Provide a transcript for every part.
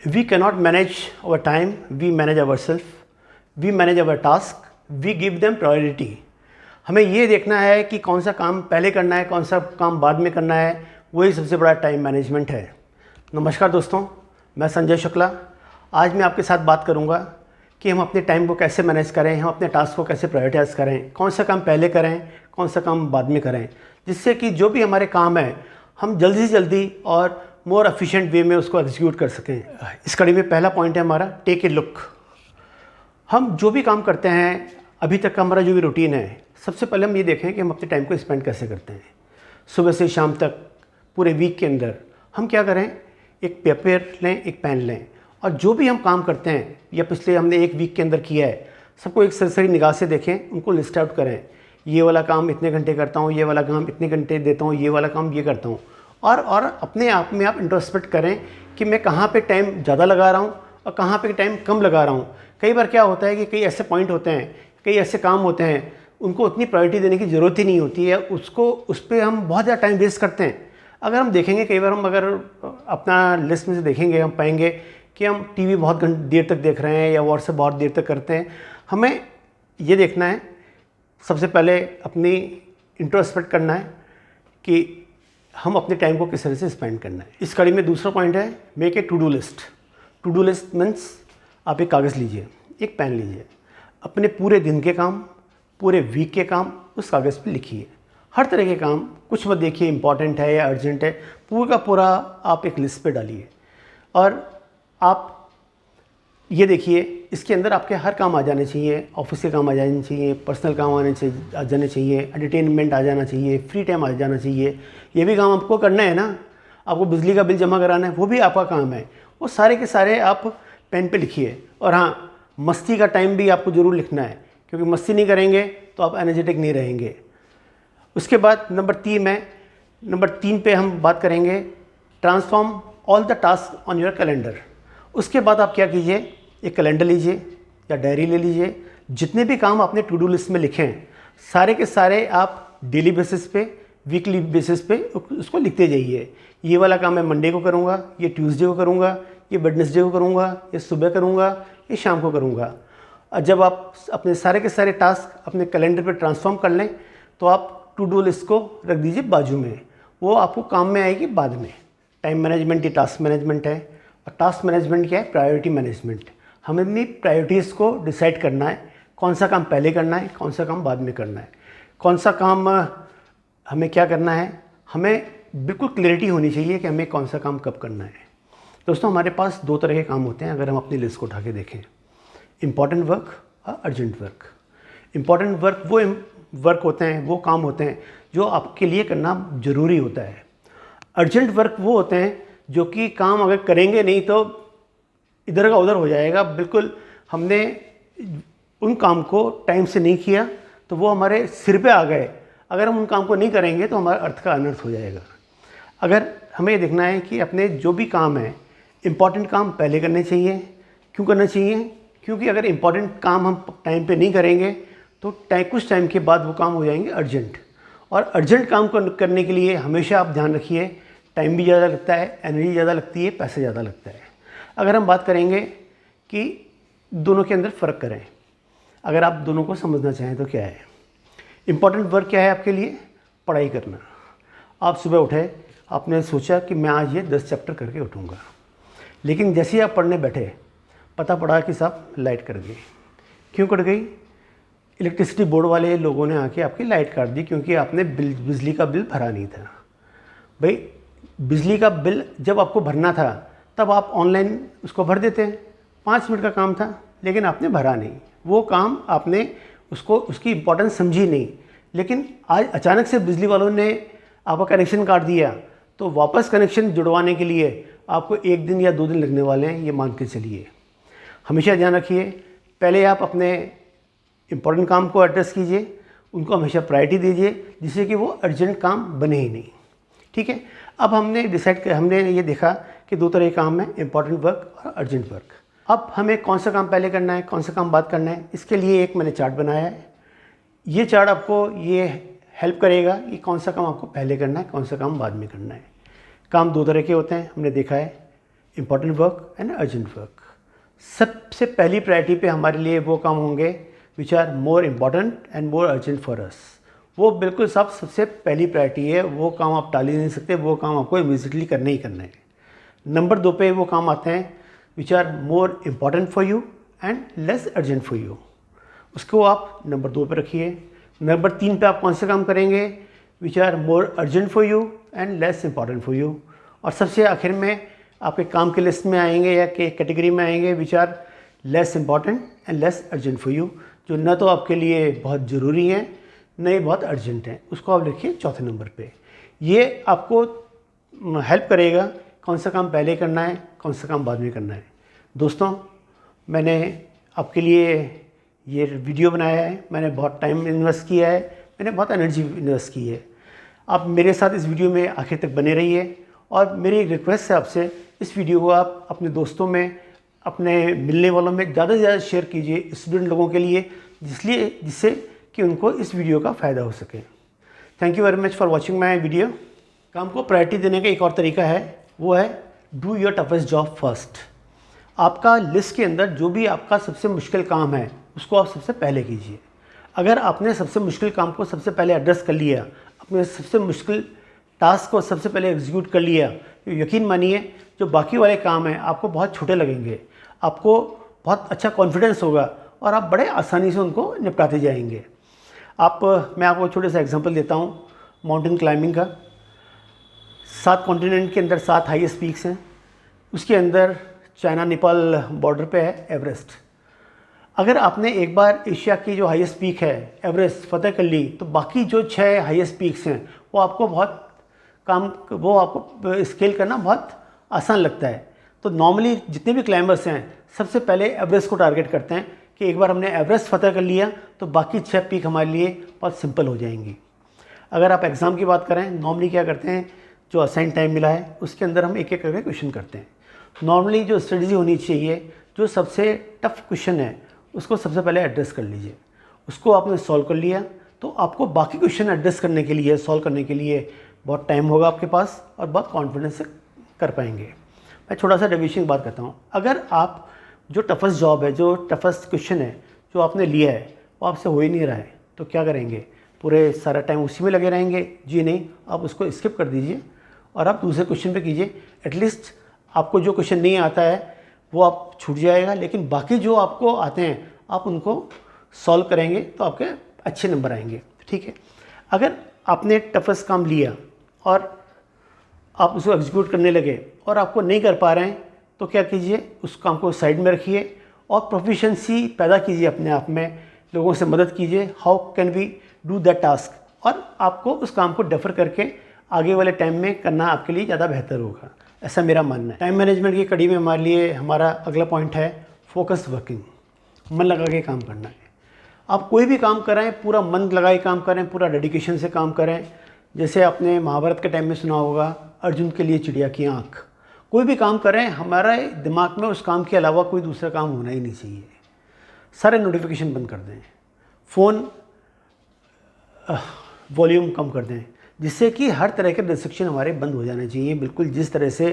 We cannot manage our time, we manage ourselves, we manage our task, we give them priority. हमें ये देखना है कि कौन सा काम पहले करना है, कौन सा काम बाद में करना है, वही सबसे बड़ा टाइम मैनेजमेंट है। नमस्कार दोस्तों, मैं संजय शुक्ला। आज मैं आपके साथ बात करूंगा कि हम अपने टाइम को कैसे मैनेज करें, हम अपने टास्क को कैसे प्रायोरिटाइज करें, कौन सा काम पहले करें, कौन सा काम बाद में करें, जिससे कि जो भी हमारे काम है हम जल्दी से जल्दी और मोर एफिशिएंट वे में उसको एग्जीक्यूट कर सकें। इस कड़ी में पहला पॉइंट है हमारा टेक ए लुक। हम जो भी काम करते हैं, अभी तक का हमारा जो भी रूटीन है, सबसे पहले हम ये देखें कि हम अपने टाइम को स्पेंड कैसे करते हैं। सुबह से शाम तक पूरे वीक के अंदर हम क्या करें, एक पेपर लें, एक पेन लें और जो भी हम काम करते हैं या पिछले हमने एक वीक के अंदर किया है, सबको एक सरसरी निगाह से देखें, उनको लिस्ट आउट करें। ये वाला काम इतने घंटे करता हूँ, ये वाला काम इतने घंटे देता हूँ, ये वाला काम ये करता हूँ। और अपने आप में आप इंट्रोस्पेक्ट करें कि मैं कहाँ पे टाइम ज़्यादा लगा रहा हूँ और कहाँ पे टाइम कम लगा रहा हूँ। कई बार क्या होता है कि कई ऐसे पॉइंट होते हैं, कई ऐसे काम होते हैं, उनको उतनी प्रायोरिटी देने की ज़रूरत ही नहीं होती है, उस पर हम बहुत ज़्यादा टाइम वेस्ट करते हैं। अगर हम देखेंगे, कई बार हम अगर अपना लिस्ट में से देखेंगे, हम पाएंगे कि हम टीवी बहुत देर तक देख रहे हैं या व्हाट्सएप बहुत देर तक करते हैं। हमें ये देखना है, सबसे पहले अपनी इंट्रोस्पेक्ट करना है कि हम अपने टाइम को किस तरह से स्पेंड करना है। इस कड़ी में दूसरा पॉइंट है make a to do list. To do list means आप एक कागज़ लीजिए, एक पेन लीजिए, अपने पूरे दिन के काम, पूरे वीक के काम उस कागज़ पे लिखिए। हर तरह के काम, कुछ मत देखिए इंपॉर्टेंट है या अर्जेंट है, पूरा का पूरा आप एक लिस्ट पे डालिए। और आप ये देखिए, इसके अंदर आपके हर काम आ जाने चाहिए, ऑफिस के काम आ जाने चाहिए, पर्सनल काम आ जाने चाहिए, एंटरटेनमेंट आ जाना चाहिए, फ्री टाइम आ जाना चाहिए। ये भी काम आपको करना है ना, आपको बिजली का बिल जमा कराना है, वो भी आपका काम है। वो सारे के सारे आप पेन पे लिखिए। और हाँ, मस्ती का टाइम भी आपको ज़रूर लिखना है, क्योंकि मस्ती नहीं करेंगे तो आप एनर्जेटिक नहीं रहेंगे। उसके बाद नंबर 3 पे हम बात करेंगे transform all the task on your calendar. उसके बाद आप क्या कीजिए, एक कैलेंडर लीजिए या डायरी ले लीजिए, जितने भी काम आपने टू डू लिस्ट में लिखे हैं सारे के सारे आप डेली बेसिस पे, वीकली बेसिस पे उसको लिखते जाइए। ये वाला काम मैं मंडे को करूँगा, ये ट्यूसडे को करूँगा, ये वेडनेसडे को करूँगा, ये सुबह करूँगा, ये शाम को करूँगा। और जब आप अपने सारे के सारे टास्क अपने कैलेंडर पे ट्रांसफॉर्म कर लें तो आप टू डू लिस्ट को रख दीजिए बाजू में, वो आपको काम में आएगी बाद में। टाइम मैनेजमेंट ये टास्क मैनेजमेंट है, और टास्क मैनेजमेंट क्या है, प्रायोरिटी मैनेजमेंट। हमें अपनी प्रायोरिटीज़ को डिसाइड करना है, कौन सा काम पहले करना है, कौन सा काम बाद में करना है, कौन सा काम हमें क्या करना है। हमें बिल्कुल क्लैरिटी होनी चाहिए कि हमें कौन सा काम कब करना है। दोस्तों, हमारे पास 2 तरह के काम होते हैं अगर हम अपनी लिस्ट को उठा के देखें, इम्पॉर्टेंट वर्क और अर्जेंट वर्क। इम्पॉर्टेंट वर्क वो वर्क होते हैं, वो काम होते हैं जो आपके लिए करना ज़रूरी होता है। अर्जेंट वर्क वो होते हैं जो कि काम अगर करेंगे नहीं तो इधर का उधर हो जाएगा। बिल्कुल हमने उन काम को टाइम से नहीं किया तो वो हमारे सिर पे आ गए, अगर हम उन काम को नहीं करेंगे तो हमारा अर्थ का अनर्थ हो जाएगा। अगर हमें ये देखना है कि अपने जो भी काम है, इम्पॉर्टेंट काम पहले करने चाहिए। क्यों करना चाहिए? क्योंकि अगर इम्पॉर्टेंट काम हम टाइम पे नहीं करेंगे तो कुछ टाइम के बाद वो काम हो जाएंगे अर्जेंट। और अर्जेंट काम को करने के लिए हमेशा आप ध्यान रखिए, टाइम भी ज़्यादा लगता है, एनर्जी ज़्यादा लगती है, पैसे ज़्यादा लगता है। अगर हम बात करेंगे कि दोनों के अंदर फ़र्क करें, अगर आप दोनों को समझना चाहें तो क्या है। इम्पॉर्टेंट वर्क क्या है आपके लिए? पढ़ाई करना। आप सुबह उठे, आपने सोचा कि मैं आज ये 10 चैप्टर करके उठूँगा, लेकिन जैसे ही आप पढ़ने बैठे पता पड़ा कि साहब लाइट कट गई। क्यों कट गई? इलेक्ट्रिसिटी बोर्ड वाले लोगों ने आके आपकी लाइट काट दी क्योंकि आपने बिजली का बिल भरा नहीं था। भाई, बिजली का बिल जब आपको भरना था तब आप ऑनलाइन उसको भर देते हैं, 5 मिनट का काम था, लेकिन आपने भरा नहीं। वो काम आपने उसकी इम्पोर्टेंस समझी नहीं। लेकिन आज अचानक से बिजली वालों ने आपका कनेक्शन काट दिया तो वापस कनेक्शन जुड़वाने के लिए आपको 1 दिन या 2 दिन लगने वाले हैं, ये मान के चलिए। हमेशा ध्यान रखिए, पहले आप अपने इम्पोर्टेंट काम को एड्रेस कीजिए, उनको हमेशा प्रायोरिटी दीजिए, जिससे कि वो अर्जेंट काम बने ही नहीं। ठीक है, अब हमने ये देखा कि 2 तरह के काम हैं, इम्पॉर्टेंट वर्क और अर्जेंट वर्क। अब हमें कौन सा काम पहले करना है, कौन सा काम बाद करना है, इसके लिए एक मैंने चार्ट बनाया है। ये चार्ट आपको ये हेल्प करेगा कि कौन सा काम आपको पहले करना है, कौन सा काम बाद में करना है। काम 2 तरह के होते हैं, हमने देखा है, important work and urgent work. सबसे पहली प्रायोरिटी पे हमारे लिए वो काम होंगे which are more important and more urgent for us. वो बिल्कुल सबसे पहली प्रायोरिटी है, वो काम आप टाल ही नहीं सकते, वो काम आपको इमीडिएटली करना ही करना है। नंबर 2 पे वो काम आते हैं which are more important for you and less urgent for you, उसको आप नंबर 2 पे रखिए। नंबर 3 पे आप कौन से काम करेंगे which are more urgent for you and less important for you. और सबसे आखिर में आपके काम की लिस्ट में आएंगे या कैटेगरी में आएंगे which are less important and less urgent for you, जो न तो आपके लिए बहुत ज़रूरी हैं न ही बहुत अर्जेंट हैं, उसको आप लिखिए चौथे नंबर पे। ये आपको हेल्प करेगा कौन सा काम पहले करना है, कौन सा काम बाद में करना है। दोस्तों, मैंने आपके लिए ये वीडियो बनाया है, मैंने बहुत टाइम इन्वेस्ट किया है, मैंने बहुत एनर्जी इन्वेस्ट की है। आप मेरे साथ इस वीडियो में आखिर तक बने रहिए और मेरी एक रिक्वेस्ट है आपसे, इस वीडियो को आप अपने दोस्तों में, अपने मिलने वालों में ज़्यादा से ज़्यादा शेयर कीजिए, स्टूडेंट लोगों के लिए, जिससे कि उनको इस वीडियो का फ़ायदा हो सके। Thank you very much for watching my video. काम को प्रायोरिटी देने का एक और तरीका है, वो है do your toughest job first. आपका लिस्ट के अंदर जो भी आपका सबसे मुश्किल काम है उसको आप सबसे पहले कीजिए। अगर आपने सबसे मुश्किल काम को सबसे पहले एड्रेस कर लिया, अपने सबसे मुश्किल टास्क को सबसे पहले एग्जीक्यूट कर लिया, तो यकीन मानिए जो बाकी वाले काम हैं आपको बहुत छोटे लगेंगे, आपको बहुत अच्छा कॉन्फिडेंस होगा और आप बड़े आसानी से उनको निपटाते जाएंगे। मैं आपको छोटे सा एग्जांपल देता हूँ माउंटेन क्लाइंबिंग का। 7 कॉन्टिनेंट के अंदर 7 हाईएस्ट पीक्स हैं, उसके अंदर चाइना नेपाल बॉर्डर पे है एवरेस्ट। अगर आपने एक बार एशिया की जो हाईएस्ट पीक है एवरेस्ट फतेह कर ली, तो बाकी जो 6 हाईएस्ट पीक्स हैं वो आपको स्केल करना बहुत आसान लगता है। तो नॉर्मली जितने भी क्लाइंबर्स हैं सबसे पहले एवरेस्ट को टारगेट करते हैं कि एक बार हमने एवरेस्ट फतेह कर लिया तो बाकी 6 पीक हमारे लिए बहुत सिंपल हो जाएंगी। अगर आप एग्ज़ाम की बात करें, नॉर्मली क्या करते हैं, जो असाइन टाइम मिला है उसके अंदर हम एक एक करके क्वेश्चन करते हैं। नॉर्मली जो स्ट्रेटजी होनी चाहिए, जो सबसे टफ क्वेश्चन है उसको सबसे पहले एड्रेस कर लीजिए, उसको आपने सॉल्व कर लिया तो आपको बाकी क्वेश्चन एड्रेस करने के लिए, सॉल्व करने के लिए बहुत टाइम होगा आपके पास और बहुत कॉन्फिडेंस से कर पाएंगे। मैं छोटा सा डेविएशन की बात करता हूँ। अगर आप जो टफेस्ट जॉब है, जो टफेस्ट क्वेश्चन है जो आपने लिया है वो आपसे हो ही नहीं रहा है, तो क्या करेंगे, पूरे सारा टाइम उसी में लगे रहेंगे? जी नहीं, आप उसको स्किप कर दीजिए और आप दूसरे क्वेश्चन पे कीजिए। एटलीस्ट आपको जो क्वेश्चन नहीं आता है वो आप छूट जाएगा, लेकिन बाकी जो आपको आते हैं आप उनको सॉल्व करेंगे तो आपके अच्छे नंबर आएंगे। ठीक है, अगर आपने टफेस्ट काम लिया और आप उसको एग्जीक्यूट करने लगे और आपको नहीं कर पा रहे हैं, तो क्या कीजिए, उस काम को साइड में रखिए और प्रोफिशिएंसी पैदा कीजिए अपने आप में, लोगों से मदद कीजिए, how can we do that task, और आपको उस काम को डेफर करके आगे वाले टाइम में करना आपके लिए ज़्यादा बेहतर होगा, ऐसा मेरा मानना है। टाइम मैनेजमेंट की कड़ी में हमारे लिए हमारा अगला पॉइंट है फोकस वर्किंग। मन लगा के काम करना है। आप कोई भी काम करें, पूरा मन लगाए काम करें, पूरा डेडिकेशन से काम करें। जैसे आपने महाभारत के टाइम में सुना होगा, अर्जुन के लिए चिड़िया की आँख। कोई भी काम करें, हमारे दिमाग में उस काम के अलावा कोई दूसरा काम होना ही नहीं चाहिए। सारे नोटिफिकेशन बंद कर दें, फ़ोन वॉल्यूम कम कर दें, जिससे कि हर तरह के डिस्ट्रैक्शन हमारे बंद हो जाने चाहिए। बिल्कुल जिस तरह से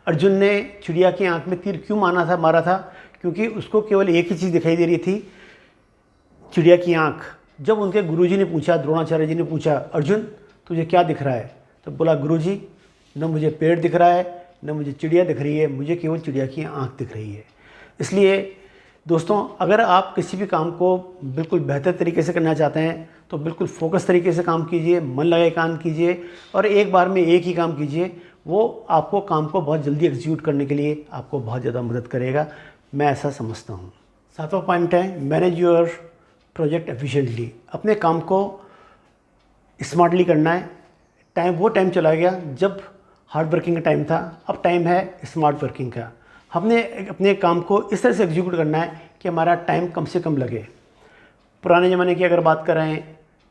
अर्जुन ने चिड़िया की आंख में तीर क्यों मारा था, क्योंकि उसको केवल एक ही चीज़ दिखाई दे रही थी, चिड़िया की आंख। जब उनके गुरुजी ने पूछा, द्रोणाचार्य जी ने पूछा, अर्जुन तुझे क्या दिख रहा है, तो बोला गुरुजी न मुझे पेड़ दिख रहा है न मुझे चिड़िया दिख रही है, मुझे केवल चिड़िया की आंख दिख रही है। इसलिए दोस्तों, अगर आप किसी भी काम को बिल्कुल बेहतर तरीके से करना चाहते हैं तो बिल्कुल फोकस तरीके से काम कीजिए, मन लगाए काम कीजिए और एक बार में एक ही काम कीजिए। वो आपको काम को बहुत जल्दी एग्जीक्यूट करने के लिए आपको बहुत ज़्यादा मदद करेगा, मैं ऐसा समझता हूँ। 7वां पॉइंट है मैनेज योर प्रोजेक्ट एफिशिएंटली। अपने काम को स्मार्टली करना है। वो टाइम चला गया जब हार्ड वर्किंग का टाइम था, अब टाइम है स्मार्ट वर्किंग का। हमने अपने काम को इस तरह से एग्जीक्यूट करना है कि हमारा टाइम कम से कम लगे। पुराने ज़माने की अगर बात करें,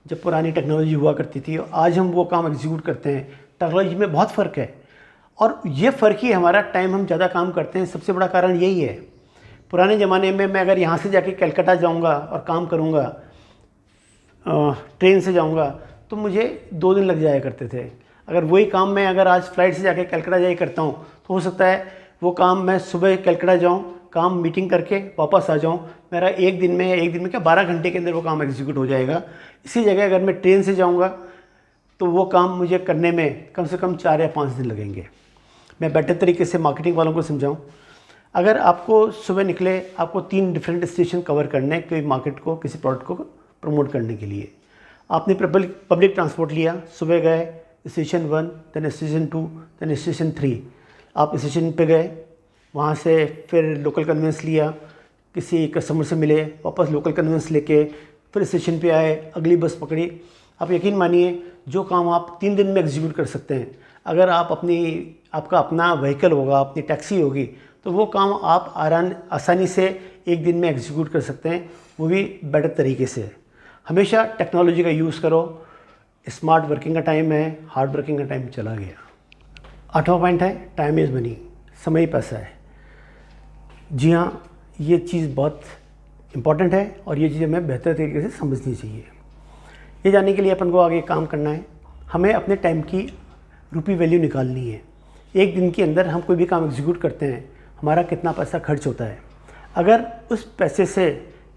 जब पुरानी टेक्नोलॉजी हुआ करती थी, आज हम वो काम एग्जीक्यूट करते हैं, टेक्नोलॉजी में बहुत फ़र्क है और ये फ़र्क ही हमारा टाइम हम ज़्यादा काम करते हैं, सबसे बड़ा कारण यही है। पुराने ज़माने में मैं अगर यहाँ से जाके कलकत्ता जाऊँगा और काम करूँगा, ट्रेन से जाऊँगा, तो मुझे 2 दिन लग जाया करते थे। अगर वही काम मैं अगर आज फ्लाइट से जाके कलकत्ता जाके करता हूँ तो हो सकता है वो काम मैं सुबह कलकत्ता जाऊँ, काम मीटिंग करके वापस आ जाऊँ, मेरा एक दिन में क्या 12 घंटे के अंदर वो काम एग्जीक्यूट हो जाएगा। इसी जगह अगर मैं ट्रेन से जाऊँगा तो वो काम मुझे करने में कम से कम 4 या 5 दिन लगेंगे। मैं बेटर तरीके से मार्केटिंग वालों को समझाऊँ, अगर आपको सुबह निकले, आपको 3 डिफरेंट स्टेशन कवर करने हैं कोई मार्केट को, किसी प्रोडक्ट को प्रमोट करने के लिए। आपने पब्लिक ट्रांसपोर्ट लिया, सुबह गए station 1, then station 2, then station 3, आप स्टेशन पे गए, वहाँ से फिर लोकल कन्वेंस लिया, किसी कस्टमर से मिले, वापस लोकल कन्वेंस लेके फिर स्टेशन पे आए, अगली बस पकड़ी। आप यकीन मानिए जो काम आप 3 दिन में एग्जीक्यूट कर सकते हैं, अगर आपका अपना व्हीकल होगा, अपनी टैक्सी होगी, तो वो काम आप आसानी से एक दिन में एग्जीक्यूट कर सकते हैं, वो भी बेटर तरीके से। हमेशा टेक्नोलॉजी का यूज़ करो। स्मार्ट वर्किंग का टाइम है, हार्ड वर्किंग का टाइम चला गया। 8वां पॉइंट है टाइम इज़ मनी, समय ही पैसा है। जी हाँ, ये चीज़ बहुत इम्पॉर्टेंट है और ये चीज़ हमें बेहतर तरीके से समझनी चाहिए। ये जानने के लिए अपन को आगे काम करना है, हमें अपने टाइम की रुपी वैल्यू निकालनी है। एक दिन के अंदर हम कोई भी काम एग्जीक्यूट करते हैं, हमारा कितना पैसा खर्च होता है। अगर उस पैसे से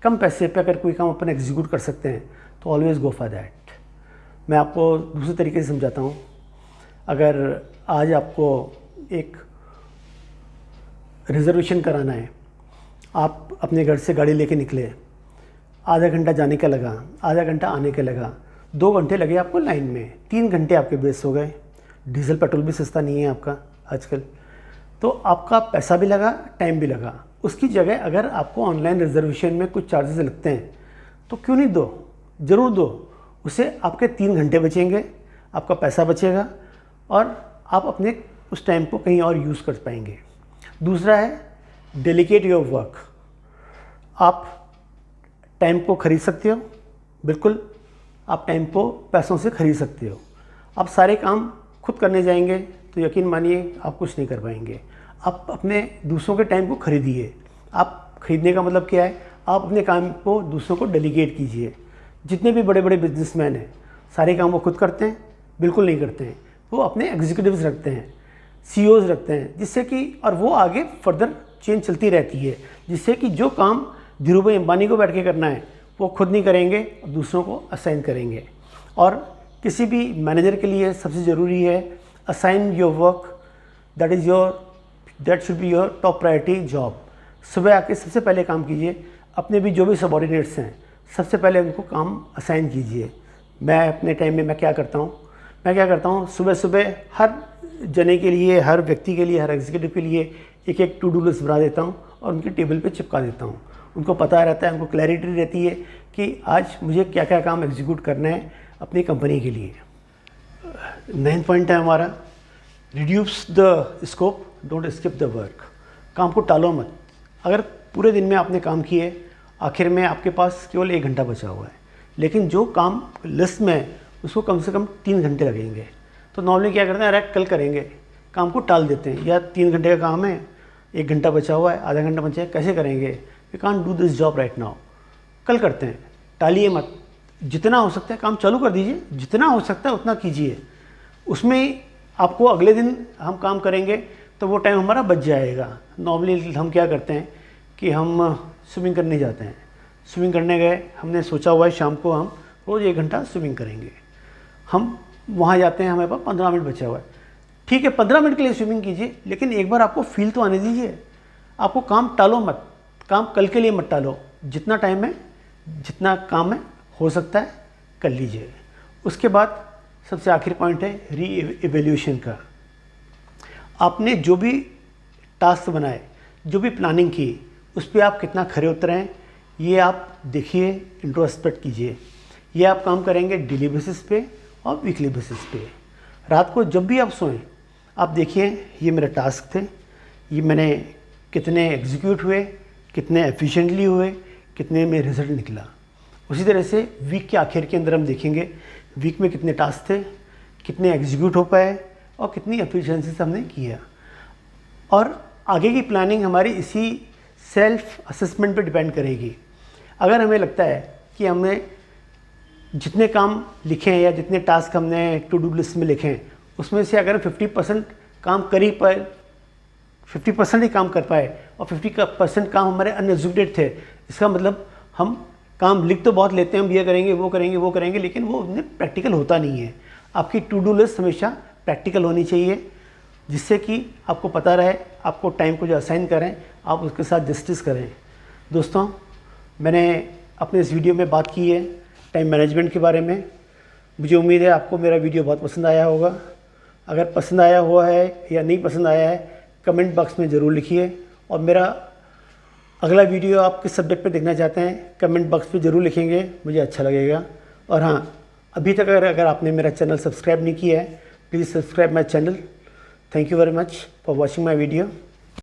कम पैसे पे अगर कोई काम अपन एग्जीक्यूट कर सकते हैं तो ऑलवेज़ गो फॉर दैट। मैं आपको दूसरे तरीके से समझाता हूँ। अगर आज आपको एक रिज़र्वेशन कराना है, आप अपने घर से गाड़ी लेके निकले, आधा घंटा जाने का लगा, आधा घंटा आने का लगा, 2 घंटे लगे आपको लाइन में, 3 घंटे आपके वेस्ट हो गए। डीजल पेट्रोल भी सस्ता नहीं है आपका आजकल, तो आपका पैसा भी लगा, टाइम भी लगा। उसकी जगह अगर आपको ऑनलाइन रिजर्वेशन में कुछ चार्जेस लगते हैं तो क्यों नहीं दो, ज़रूर दो। उससे आपके 3 घंटे बचेंगे, आपका पैसा बचेगा और आप अपने उस टाइम को कहीं और यूज़ कर पाएंगे। दूसरा है डेलीकेट योर वर्क। आप टाइम को खरीद सकते हो, बिल्कुल आप टाइम को पैसों से खरीद सकते हो। आप सारे काम खुद करने जाएंगे तो यकीन मानिए आप कुछ नहीं कर पाएंगे। आप अपने दूसरों के टाइम को खरीदिए। आप खरीदने का मतलब क्या है, आप अपने काम को दूसरों को डेलीगेट कीजिए। जितने भी बड़े बड़े बिजनेसमैन हैं, सारे काम वो खुद करते हैं? बिल्कुल नहीं करते हैं। वो अपने एग्जीक्यूटिव्स रखते हैं, सीईओज रखते हैं, जिससे कि और वो आगे फर्दर चेन चलती रहती है, जिससे कि जो काम धीरू भाई अंबानी को बैठ के करना है वो खुद नहीं करेंगे और दूसरों को असाइन करेंगे। और किसी भी मैनेजर के लिए सबसे ज़रूरी है assign your work, that should be your top priority job. सुबह आके सबसे पहले काम कीजिए, अपने भी जो भी सबॉर्डिनेट्स हैं सबसे पहले उनको काम असाइन कीजिए। मैं अपने टाइम में मैं क्या करता हूँ, सुबह सुबह हर जने के लिए, हर व्यक्ति के लिए, हर एग्जीक्यूटिव के लिए एक एक टू डू लिस्ट बना देता हूँ और उनके टेबल पे चिपका देता हूँ। उनको पता रहता है, उनको क्लैरिटी रहती है कि आज मुझे क्या क्या काम एग्जीक्यूट करना है अपनी कंपनी के लिए। 9 पॉइंट है हमारा, reduce the scope, don't skip the work. काम को टालो मत। अगर पूरे दिन में आपने काम किए, आखिर में आपके पास केवल 1 घंटा बचा हुआ है, लेकिन जो काम लिस्ट में है उसको कम से कम 3 घंटे लगेंगे। तो नॉर्मली क्या करते हैं, अरे कल करेंगे, काम को टाल देते हैं। या 3 घंटे का काम है, 1 घंटा बचा हुआ है, आधा घंटा बचा है, कैसे करेंगे, we can't do this job right now, कल करते हैं। टालिए मत, जितना हो सकता है काम चालू कर दीजिए, जितना हो सकता है उतना कीजिए। उसमें आपको अगले दिन हम काम करेंगे तो वो टाइम हमारा बच जाएगा। नॉर्मली हम क्या करते हैं कि हम स्विमिंग करने जाते हैं, स्विमिंग करने गए, हमने सोचा हुआ है शाम को हम रोज़ 1 घंटा स्विमिंग करेंगे। हम वहाँ जाते हैं, हमारे पास 15 मिनट बचा हुआ है, ठीक है 15 मिनट के लिए स्विमिंग कीजिए, लेकिन एक बार आपको फील तो आने दीजिए। आपको काम टालो मत, काम कल के लिए मत टालो। जितना टाइम है, जितना काम है हो सकता है कर लीजिए। उसके बाद सबसे आखिरी पॉइंट है री इवैल्यूएशन का। आपने जो भी टास्क बनाए, जो भी प्लानिंग की, उस पर आप कितना खरे उतरे हैं ये आप देखिए, इंट्रोस्पेक्ट कीजिए। ये आप काम करेंगे डेली बेसिस पे और वीकली बेसिस पे। रात को जब भी आप सोएं, आप देखिए ये मेरे टास्क थे, ये मैंने कितने एग्जीक्यूट हुए, कितने एफिशिएंटली हुए, कितने में रिजल्ट निकला। उसी तरह से वीक के आखिर के अंदर हम देखेंगे वीक में कितने टास्क थे, कितने एग्जीक्यूट हो पाए और कितनी एफिशिएंसी से हमने किया। और आगे की प्लानिंग हमारी इसी सेल्फ असेसमेंट पे डिपेंड करेगी। अगर हमें लगता है कि हमने जितने काम लिखे हैं या जितने टास्क हमने टू डू लिस्ट में लिखे हैं, उसमें से अगर 50% काम कर ही पाए, 50% ही काम कर पाए और 50% काम हमारे अनएग्जीक्यूटेड थे। इसका मतलब हम काम लिख तो बहुत लेते हैं, हम ये करेंगे वो करेंगे वो करेंगे, लेकिन वो उन्हें प्रैक्टिकल होता नहीं है। आपकी टू डू लिस्ट हमेशा प्रैक्टिकल होनी चाहिए, जिससे कि आपको पता रहे, आपको टाइम को जो असाइन करें आप उसके साथ जस्टिस करें। दोस्तों, मैंने अपने इस वीडियो में बात की है टाइम मैनेजमेंट के बारे में। मुझे उम्मीद है आपको मेरा वीडियो बहुत पसंद आया होगा। अगर पसंद आया हुआ है या नहीं पसंद आया है, कमेंट बॉक्स में ज़रूर लिखिए। और मेरा अगला वीडियो आप किस सब्जेक्ट पे देखना चाहते हैं, कमेंट बॉक्स पे ज़रूर लिखेंगे, मुझे अच्छा लगेगा। और हाँ, अभी तक अगर आपने मेरा चैनल सब्सक्राइब नहीं किया है, please subscribe my channel. Thank you very much for watching my video.